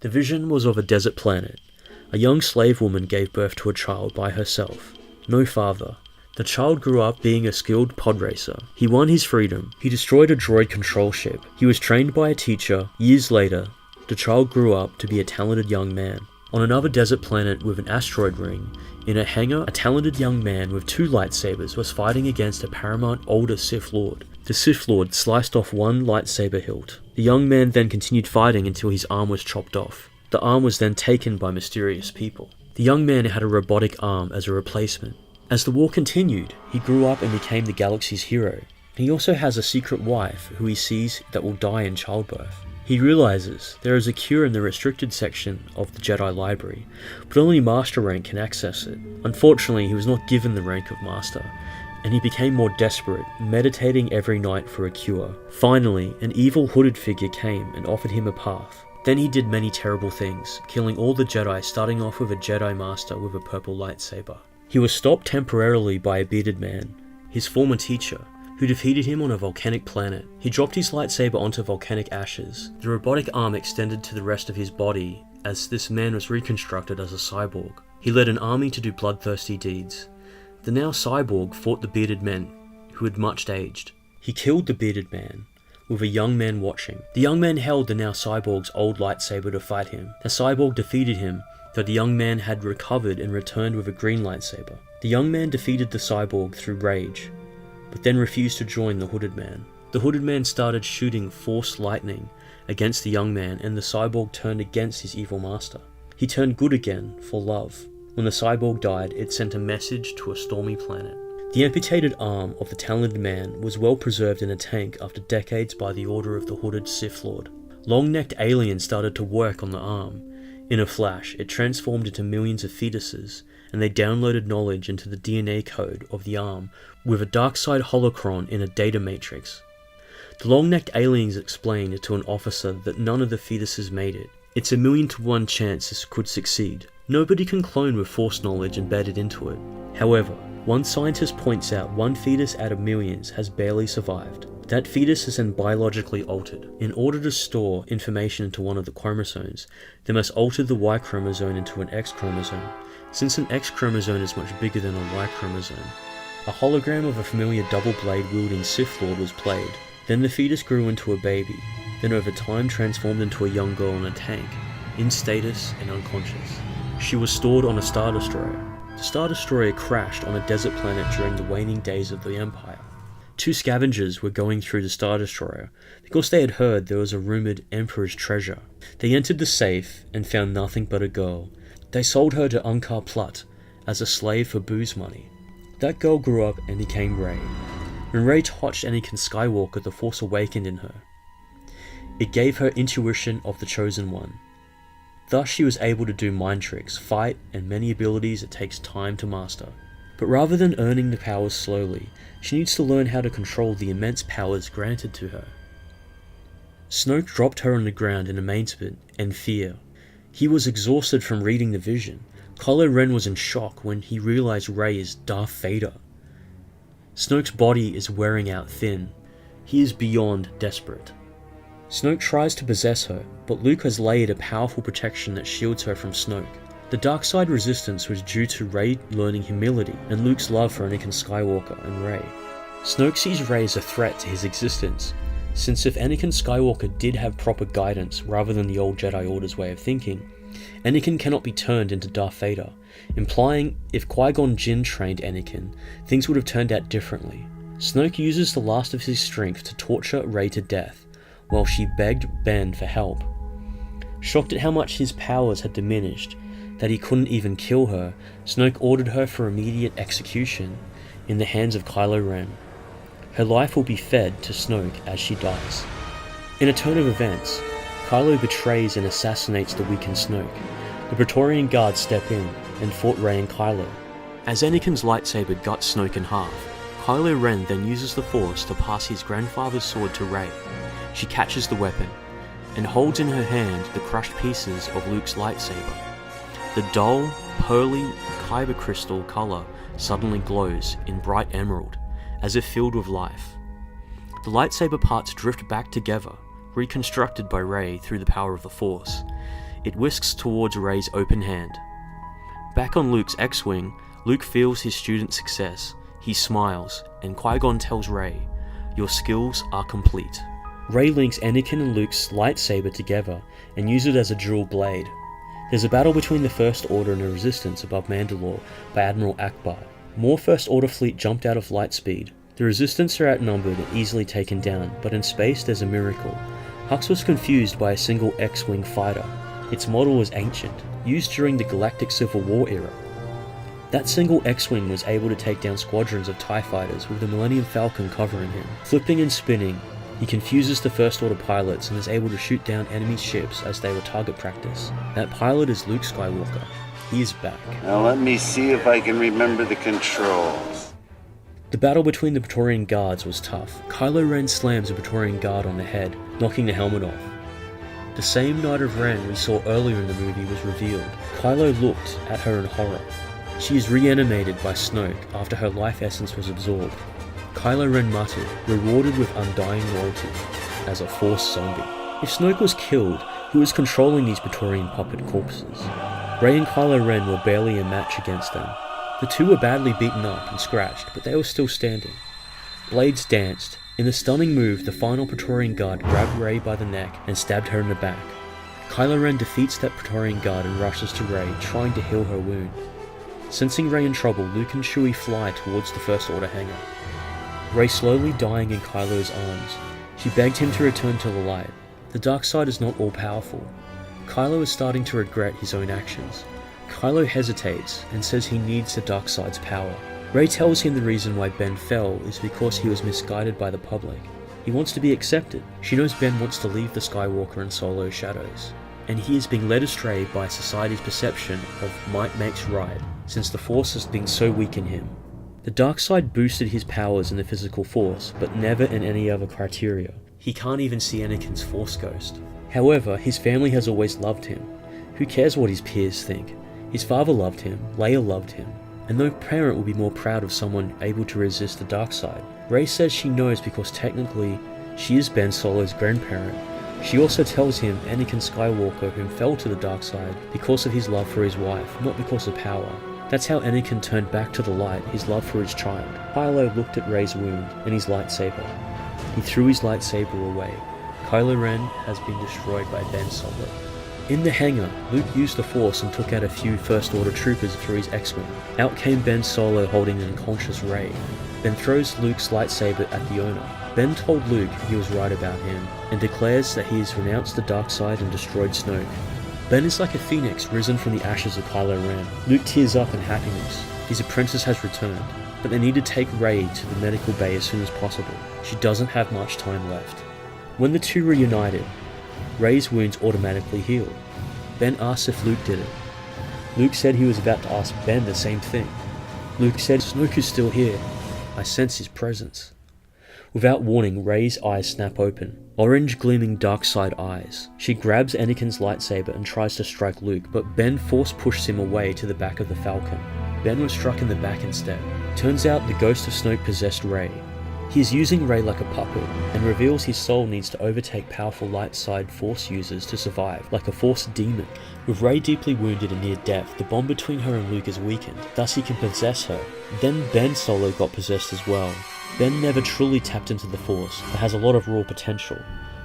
The vision was of a desert planet. A young slave woman gave birth to a child by herself. No father. The child grew up being a skilled pod racer. He won his freedom. He destroyed a droid control ship. He was trained by a teacher. Years later, the child grew up to be a talented young man. On another desert planet with an asteroid ring, in a hangar, a talented young man with 2 lightsabers was fighting against a paramount older Sith Lord. The Sith Lord sliced off one lightsaber hilt. The young man then continued fighting until his arm was chopped off. The arm was then taken by mysterious people. The young man had a robotic arm as a replacement. As the war continued, he grew up and became the galaxy's hero. He also has a secret wife who he sees that will die in childbirth. He realizes there is a cure in the restricted section of the Jedi library, but only Master rank can access it. Unfortunately, he was not given the rank of Master, and he became more desperate, meditating every night for a cure. Finally, an evil hooded figure came and offered him a path. Then he did many terrible things, killing all the Jedi, starting off with a Jedi Master with a purple lightsaber. He was stopped temporarily by a bearded man, his former teacher, who defeated him on a volcanic planet. He dropped his lightsaber onto volcanic ashes. The robotic arm extended to the rest of his body as this man was reconstructed as a cyborg. He led an army to do bloodthirsty deeds. The now cyborg fought the bearded men, who had much aged. He killed the bearded man, with a young man watching. The young man held the now cyborg's old lightsaber to fight him. The cyborg defeated him, though the young man had recovered and returned with a green lightsaber. The young man defeated the cyborg through rage, but then refused to join the hooded man. The hooded man started shooting force lightning against the young man, and the cyborg turned against his evil master. He turned good again for love. When the cyborg died, it sent a message to a stormy planet. The amputated arm of the talented man was well preserved in a tank after decades by the order of the hooded Sith Lord. Long-necked aliens started to work on the arm. In a flash, it transformed into millions of fetuses, and they downloaded knowledge into the DNA code of the arm with a dark side holocron in a data matrix. The long-necked aliens explained to an officer that none of the fetuses made it. It's a 1,000,000 to 1 chance this could succeed. Nobody can clone with force knowledge embedded into it. However, one scientist points out one fetus out of millions has barely survived. That fetus is then biologically altered. In order to store information into one of the chromosomes, they must alter the Y chromosome into an X chromosome. Since an X chromosome is much bigger than a Y chromosome, a hologram of a familiar double blade wielding Sith Lord was played. Then the fetus grew into a baby, then over time transformed into a young girl in a tank, in status and unconscious. She was stored on a Star Destroyer. The Star Destroyer crashed on a desert planet during the waning days of the Empire. 2 scavengers were going through the Star Destroyer because they had heard there was a rumoured Emperor's treasure. They entered the safe and found nothing but a girl. They sold her to Unkar Plutt as a slave for booze money. That girl grew up and became Rey. When Rey touched Anakin Skywalker, the Force awakened in her. It gave her intuition of the Chosen One. Thus she was able to do mind tricks, fight, and many abilities it takes time to master. But rather than earning the powers slowly, she needs to learn how to control the immense powers granted to her. Snoke dropped her on the ground in amazement and fear. He was exhausted from reading the vision. Kylo Ren was in shock when he realized Rey is Darth Vader. Snoke's body is wearing out thin. He is beyond desperate. Snoke tries to possess her, but Luke has laid a powerful protection that shields her from Snoke. The dark side resistance was due to Rey learning humility and Luke's love for Anakin Skywalker and Rey. Snoke sees Rey as a threat to his existence, since if Anakin Skywalker did have proper guidance rather than the old Jedi Order's way of thinking, Anakin cannot be turned into Darth Vader, implying if Qui-Gon Jinn trained Anakin, things would have turned out differently. Snoke uses the last of his strength to torture Rey to death, while she begged Ben for help. Shocked at how much his powers had diminished, that he couldn't even kill her, Snoke ordered her for immediate execution in the hands of Kylo Ren. Her life will be fed to Snoke as she dies. In a turn of events, Kylo betrays and assassinates the weakened Snoke. The Praetorian Guards step in and fought Rey and Kylo. As Anakin's lightsaber guts Snoke in half, Kylo Ren then uses the Force to pass his grandfather's sword to Rey. She catches the weapon, and holds in her hand the crushed pieces of Luke's lightsaber. The dull, pearly, kyber crystal colour suddenly glows in bright emerald, as if filled with life. The lightsaber parts drift back together, reconstructed by Rey through the power of the Force. It whisks towards Rey's open hand. Back on Luke's X-Wing, Luke feels his student's success. He smiles, and Qui-Gon tells Rey, "Your skills are complete." Rey links Anakin and Luke's lightsaber together and uses it as a dual blade. There's a battle between the First Order and the Resistance above Mandalore by Admiral Akbar. More First Order fleet jumped out of Lightspeed. The Resistance are outnumbered and easily taken down, but in space there's a miracle. Hux was confused by a single X-Wing fighter. Its model was ancient, used during the Galactic Civil War era. That single X-Wing was able to take down squadrons of TIE fighters with the Millennium Falcon covering him. Flipping and spinning, he confuses the First Order pilots and is able to shoot down enemy ships as they were target practice. That pilot is Luke Skywalker. He is back. Now let me see if I can remember the controls. The battle between the Praetorian Guards was tough. Kylo Ren slams a Praetorian Guard on the head, knocking the helmet off. The same Knight of Ren we saw earlier in the movie was revealed. Kylo looked at her in horror. She is reanimated by Snoke after her life essence was absorbed. Kylo Ren muttered, rewarded with undying loyalty, as a Force zombie. If Snoke was killed, who was controlling these Praetorian puppet corpses? Rey and Kylo Ren were barely a match against them. The two were badly beaten up and scratched, but they were still standing. Blades danced. In a stunning move, the final Praetorian Guard grabbed Rey by the neck and stabbed her in the back. Kylo Ren defeats that Praetorian Guard and rushes to Rey, trying to heal her wound. Sensing Rey in trouble, Luke and Chewie fly towards the First Order hangar. Rey slowly dying in Kylo's arms. She begged him to return to the light. The dark side is not all-powerful. Kylo is starting to regret his own actions. Kylo hesitates and says he needs the dark side's power. Rey tells him the reason why Ben fell is because he was misguided by the public. He wants to be accepted. She knows Ben wants to leave the Skywalker and Solo shadows, and he is being led astray by society's perception of might makes right, since the Force has been so weak in him. The dark side boosted his powers in the physical force, but never in any other criteria. He can't even see Anakin's Force ghost. However, his family has always loved him. Who cares what his peers think? His father loved him, Leia loved him, and no parent would be more proud of someone able to resist the dark side. Rey says she knows because technically, she is Ben Solo's grandparent. She also tells him Anakin Skywalker whom fell to the dark side because of his love for his wife, not because of power. That's how Anakin turned back to the light, his love for his child. Kylo looked at Rey's wound and his lightsaber. He threw his lightsaber away. Kylo Ren has been destroyed by Ben Solo. In the hangar, Luke used the Force and took out a few First Order troopers through his X-Wing. Out came Ben Solo holding an unconscious Rey. Ben throws Luke's lightsaber at the owner. Ben told Luke he was right about him, and declares that he has renounced the dark side and destroyed Snoke. Ben is like a phoenix risen from the ashes of Kylo Ren. Luke tears up in happiness. His apprentice has returned, but they need to take Rey to the medical bay as soon as possible. She doesn't have much time left. When the two reunited, Rey's wounds automatically healed. Ben asks if Luke did it. Luke said he was about to ask Ben the same thing. Luke said, "Snoke is still here. I sense his presence." Without warning, Rey's eyes snap open. Orange gleaming dark side eyes. She grabs Anakin's lightsaber and tries to strike Luke, but Ben force pushes him away to the back of the Falcon. Ben was struck in the back instead. Turns out the ghost of Snoke possessed Rey. He is using Rey like a puppet, and reveals his soul needs to overtake powerful light side Force users to survive, like a Force demon. With Rey deeply wounded and near death, the bond between her and Luke is weakened, thus he can possess her. Then Ben Solo got possessed as well. Ben never truly tapped into the Force, but has a lot of raw potential.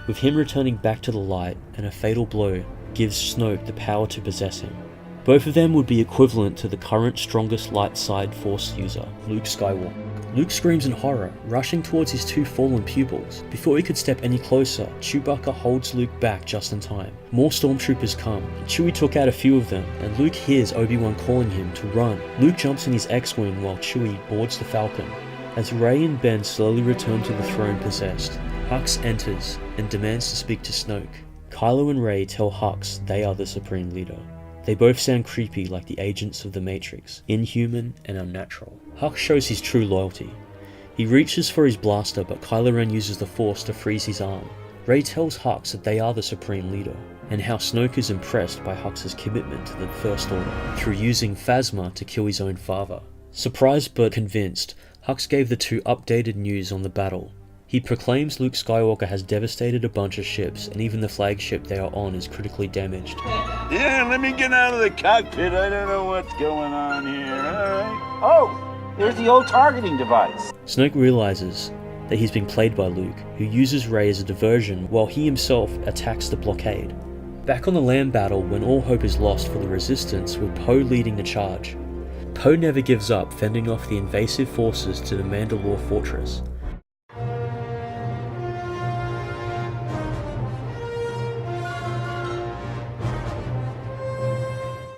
With him returning back to the light, and a fatal blow gives Snoke the power to possess him. Both of them would be equivalent to the current strongest light side Force user, Luke Skywalker. Luke screams in horror, rushing towards his two fallen pupils. Before he could step any closer, Chewbacca holds Luke back just in time. More stormtroopers come. Chewie took out a few of them, and Luke hears Obi-Wan calling him to run. Luke jumps in his X-Wing while Chewie boards the Falcon. As Rey and Ben slowly return to the throne possessed, Hux enters and demands to speak to Snoke. Kylo and Rey tell Hux they are the Supreme Leader. They both sound creepy like the agents of the Matrix, inhuman and unnatural. Hux shows his true loyalty. He reaches for his blaster, but Kylo Ren uses the Force to freeze his arm. Rey tells Hux that they are the Supreme Leader, and how Snoke is impressed by Hux's commitment to the First Order through using Phasma to kill his own father. Surprised but convinced, Hux gave the two updated news on the battle. He proclaims Luke Skywalker has devastated a bunch of ships, and even the flagship they are on is critically damaged. Yeah, let me get out of the cockpit. I don't know what's going on here. Alright. Oh, there's the old targeting device. Snoke realizes that he's being played by Luke, who uses Rey as a diversion while he himself attacks the blockade. Back on the land battle, when all hope is lost for the Resistance, with Poe leading the charge. Poe never gives up, fending off the invasive forces to the Mandalore fortress.